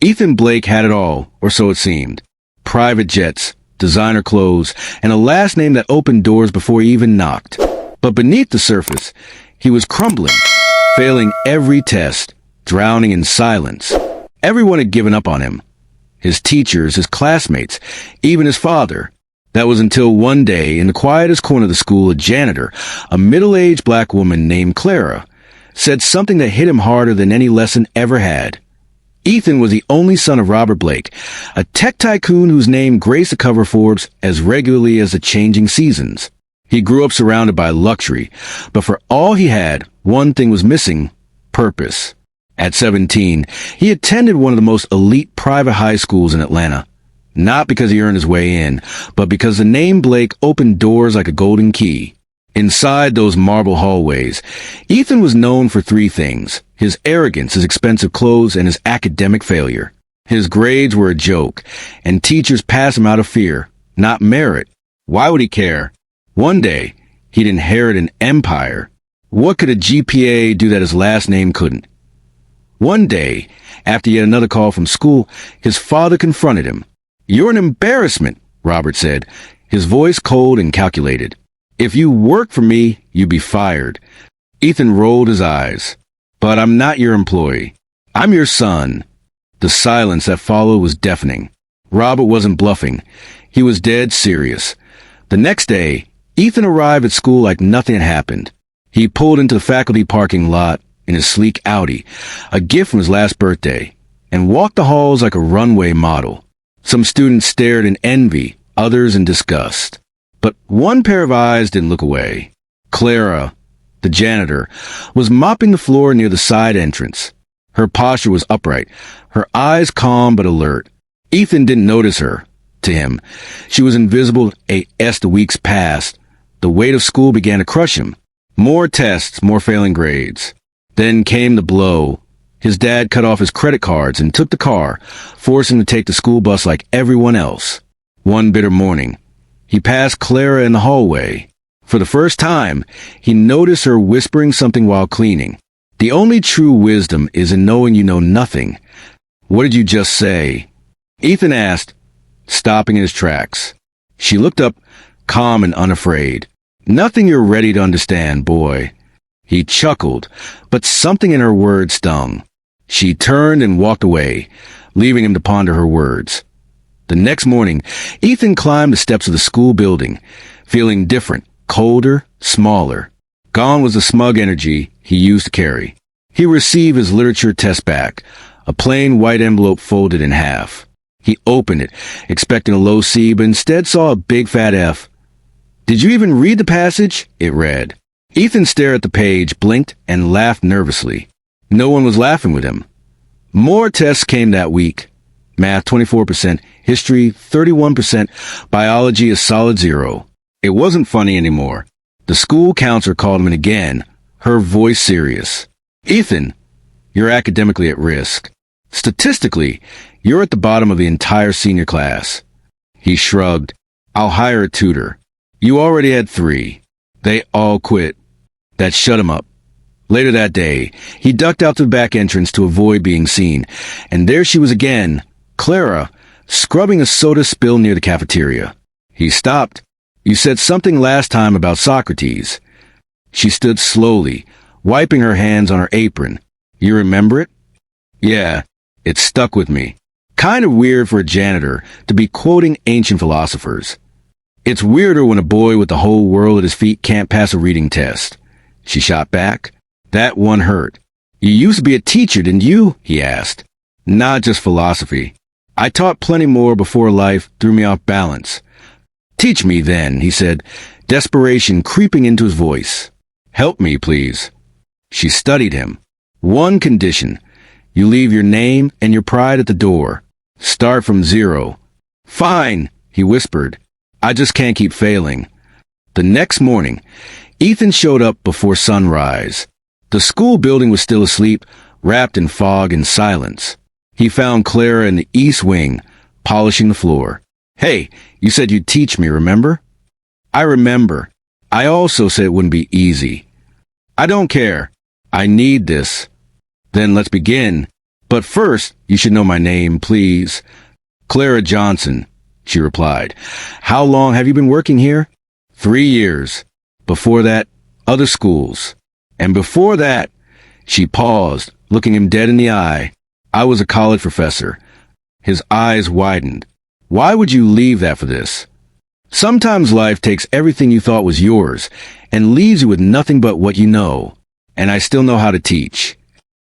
Ethan Blake had it all, or so it seemed. Private jets, designer clothes, and a last name that opened doors before he even knocked. But beneath the surface, he was crumbling, failing every test, drowning in silence. Everyone had given up on him. His teachers, his classmates, even his father. That was until one day, in the quietest corner of the school, a janitor, a middle-aged black woman named Clara, said something that hit him harder than any lesson ever had. Ethan was the only son of Robert Blake, a tech tycoon whose name graced the cover of Forbes as regularly as the changing seasons. He grew up surrounded by luxury, but for all he had, one thing was missing: purpose. At 17, he attended one of the most elite private high schools in Atlanta. Not because he earned his way in, but because the name Blake opened doors like a golden key. Inside those marble hallways, Ethan was known for three things: his arrogance, his expensive clothes, and his academic failure. His grades were a joke, and teachers passed him out of fear, not merit. Why would he care? One day, he'd inherit an empire. What could a GPA do that his last name couldn't? One day, after yet another call from school, his father confronted him. "You're an embarrassment," Robert said, his voice cold and calculated. "If you work for me, you'd be fired." Ethan rolled his eyes. "But I'm not your employee. I'm your son." The silence that followed was deafening. Robert wasn't bluffing. He was dead serious. The next day, Ethan arrived at school like nothing had happened. He pulled into the faculty parking lot in his sleek Audi, a gift from his last birthday, and walked the halls like a runway model. Some students stared in envy, others in disgust. But one pair of eyes didn't look away. Clara, the janitor, was mopping the floor near the side entrance. Her posture was upright, her eyes calm but alert. Ethan didn't notice her. To him, she was invisible as the weeks passed. The weight of school began to crush him. More tests, more failing grades. Then came the blow. His dad cut off his credit cards and took the car, forcing him to take the school bus like everyone else. One bitter morning, he passed Clara in the hallway. For the first time, he noticed her whispering something while cleaning. The only true wisdom is in knowing you know nothing. "What did you just say?" Ethan asked, stopping in his tracks. She looked up, calm and unafraid. "Nothing you're ready to understand, boy." He chuckled, but something in her words stung. She turned and walked away, leaving him to ponder her words. The next morning, Ethan climbed the steps of the school building, feeling different, colder, smaller. Gone was the smug energy he used to carry. He received his literature test back, a plain white envelope folded in half. He opened it, expecting a low C, but instead saw a big fat F. "Did you even read the passage?" it read. Ethan stared at the page, blinked, and laughed nervously. No one was laughing with him. More tests came that week. Math 24%, history 31%, biology a solid 0. It wasn't funny anymore. The school counselor called him in again, her voice serious. "Ethan, you're academically at risk. Statistically, you're at the bottom of the entire senior class." He shrugged. "I'll hire a tutor." "You already had 3. They all quit." That shut him up. Later that day, he ducked out to the back entrance to avoid being seen, and there she was again, Clara, scrubbing a soda spill near the cafeteria. He stopped. "You said something last time about Socrates." She stood slowly, wiping her hands on her apron. "You remember it?" "Yeah, it stuck with me." Kind of weird for a janitor to be quoting ancient philosophers. It's weirder when a boy with the whole world at his feet can't pass a reading test. She shot back. That one hurt. "You used to be a teacher, didn't you?" he asked. "Not just philosophy. I taught plenty more before life threw me off balance." "Teach me then," he said, desperation creeping into his voice. "Help me, please." She studied him. "One condition. You leave your name and your pride at the door. Start from 0. "Fine," he whispered. "I just can't keep failing." The next morning, Ethan showed up before sunrise. The school building was still asleep, wrapped in fog and silence. He found Clara in the east wing, polishing the floor. "Hey, you said you'd teach me, remember?" "I remember. I also said it wouldn't be easy." "I don't care. I need this." "Then let's begin." But first, you should know my name, please. Clara Johnson, she replied. How long have you been working here? 3 years. Before that, other schools. And before that, she paused, looking him dead in the eye. I was a college professor. His eyes widened. Why would you leave that for this? Sometimes life takes everything you thought was yours and leaves you with nothing but what you know. And I still know how to teach.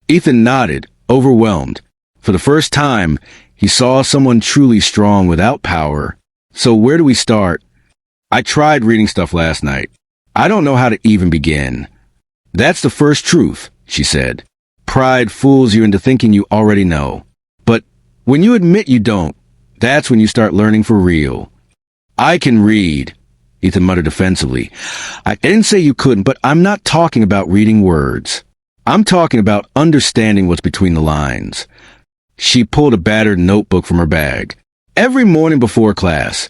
Ethan nodded, overwhelmed. For the first time, he saw someone truly strong without power. So where do we start? I tried reading stuff last night. I don't know how to even begin. That's the first truth, she said. Pride fools you into thinking you already know. But when you admit you don't, that's when you start learning for real. I can read, Ethan muttered defensively. I didn't say you couldn't, but I'm not talking about reading words. I'm talking about understanding what's between the lines. She pulled a battered notebook from her bag. Every morning before class,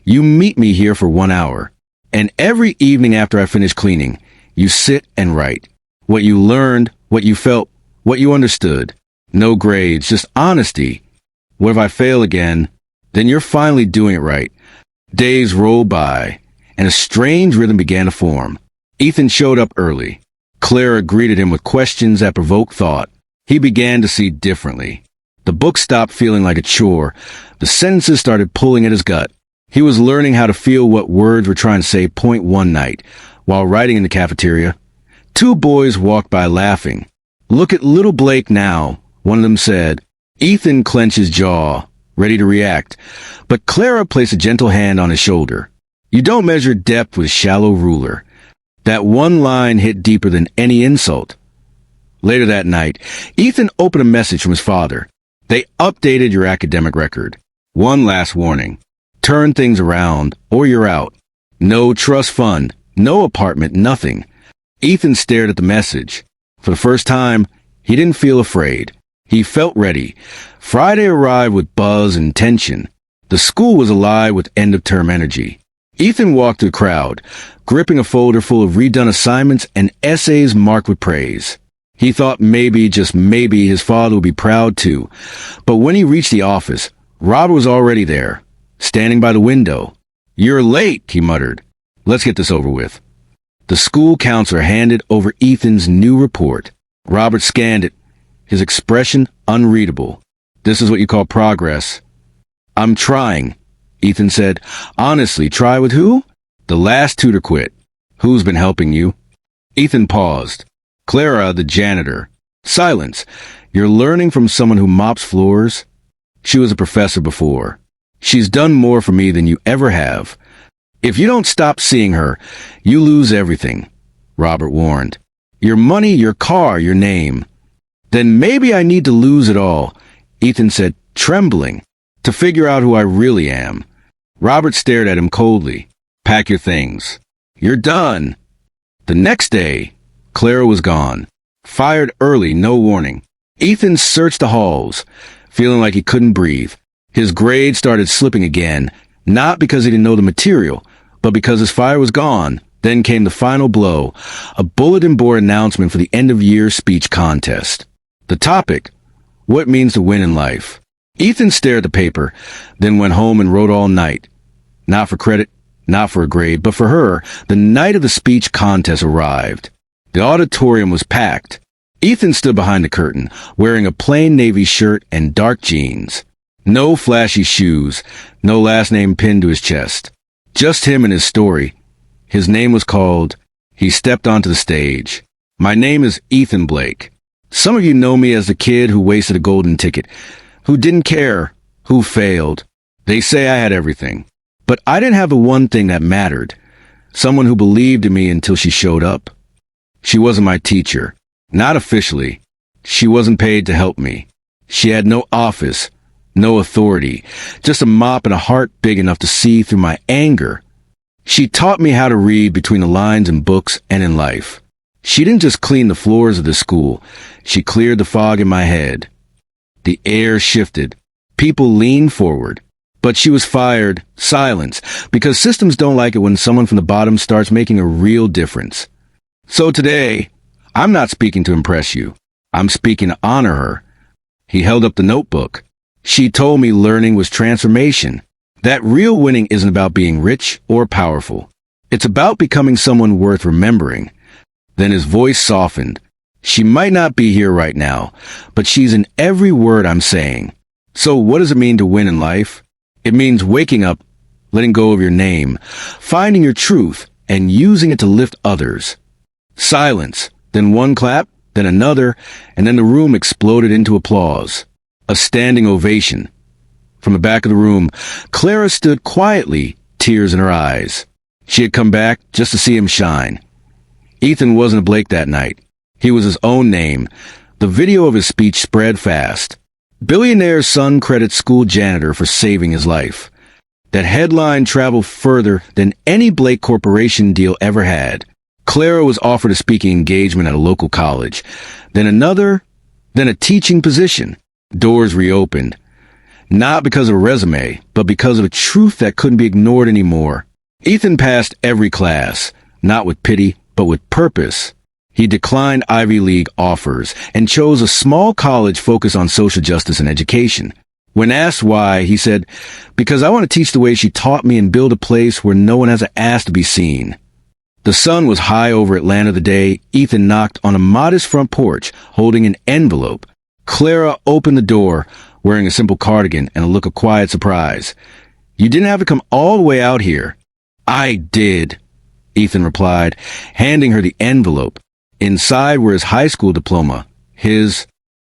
you meet me here for 1 hour. And every evening after I finish cleaning, you sit and write. What you learned, what you felt, what you understood. No grades, just honesty. What if I fail again? Then you're finally doing it right. Days rolled by, and a strange rhythm began to form. Ethan showed up early. Clara greeted him with questions that provoked thought. He began to see differently. The book stopped feeling like a chore. The sentences started pulling at his gut. He was learning how to feel what words were trying to say. One night, while writing in the cafeteria, 2 boys walked by laughing. Look at little Blake now, one of them said. Ethan clenched his jaw, ready to react, but Clara placed a gentle hand on his shoulder. You don't measure depth with a shallow ruler. That one line hit deeper than any insult. Later that night, Ethan opened a message from his father. They updated your academic record. One last warning. Turn things around, or you're out. No trust fund, no apartment, nothing. Ethan stared at the message. For the first time, he didn't feel afraid. He felt ready. Friday arrived with buzz and tension. The school was alive with end-of-term energy. Ethan walked through the crowd, gripping a folder full of redone assignments and essays marked with praise. He thought maybe, just maybe, his father would be proud too. But when he reached the office, Robert was already there, standing by the window. You're late, he muttered. Let's get this over with. The school counselor handed over Ethan's new report. Robert scanned it, his expression unreadable. This is what you call progress. I'm trying, Ethan said. Honestly, try with who? The last tutor quit. Who's been helping you? Ethan paused. Clara, the janitor. Silence. You're learning from someone who mops floors? She was a professor before. She's done more for me than you ever have. If you don't stop seeing her, you lose everything, Robert warned. Your money, your car, your name. Then maybe I need to lose it all, Ethan said, trembling, to figure out who I really am. Robert stared at him coldly. Pack your things. You're done. The next day, Clara was gone. Fired early, no warning. Ethan searched the halls, feeling like he couldn't breathe. His grades started slipping again, not because he didn't know the material, but because his fire was gone. Then came the final blow, a bulletin board announcement for the end-of-year speech contest. The topic, what it means to win in life. Ethan stared at the paper, then went home and wrote all night. Not for credit, not for a grade, but for her, the night of the speech contest arrived. The auditorium was packed. Ethan stood behind the curtain, wearing a plain navy shirt and dark jeans. No flashy shoes, no last name pinned to his chest. Just him and his story. His name was called. He stepped onto the stage. My name is Ethan Blake. Some of you know me as the kid who wasted a golden ticket, who didn't care, who failed. They say I had everything. But I didn't have the one thing that mattered. Someone who believed in me until she showed up. She wasn't my teacher. Not officially. She wasn't paid to help me. She had no office, no authority, just a mop and a heart big enough to see through my anger. She taught me how to read between the lines in books and in life. She didn't just clean the floors of the school. She cleared the fog in my head. The air shifted. People leaned forward. But she was fired. Silence. Because systems don't like it when someone from the bottom starts making a real difference. So today, I'm not speaking to impress you. I'm speaking to honor her. He held up the notebook. She told me learning was transformation. That real winning isn't about being rich or powerful. It's about becoming someone worth remembering. Then his voice softened. She might not be here right now, but she's in every word I'm saying. So what does it mean to win in life? It means waking up, letting go of your name, finding your truth, and using it to lift others. Silence, then one clap, then another, and then the room exploded into applause. A standing ovation. From the back of the room, Clara stood quietly, tears in her eyes. She had come back just to see him shine. Ethan wasn't a Blake that night. He was his own name. The video of his speech spread fast. Billionaire's son credits school janitor for saving his life. That headline traveled further than any Blake Corporation deal ever had. Clara was offered a speaking engagement at a local college. Then another, then a teaching position. Doors reopened. Not because of a resume, but because of a truth that couldn't be ignored anymore. Ethan passed every class, not with pity, but with purpose. He declined Ivy League offers and chose a small college focused on social justice and education. When asked why, he said, "Because I want to teach the way she taught me and build a place where no one has to ask to be seen." The sun was high over Atlanta the day Ethan knocked on a modest front porch, holding an envelope. Clara opened the door, wearing a simple cardigan and a look of quiet surprise. "You didn't have to come all the way out here." "I did," Ethan replied, handing her the envelope. Inside were his high school diploma, his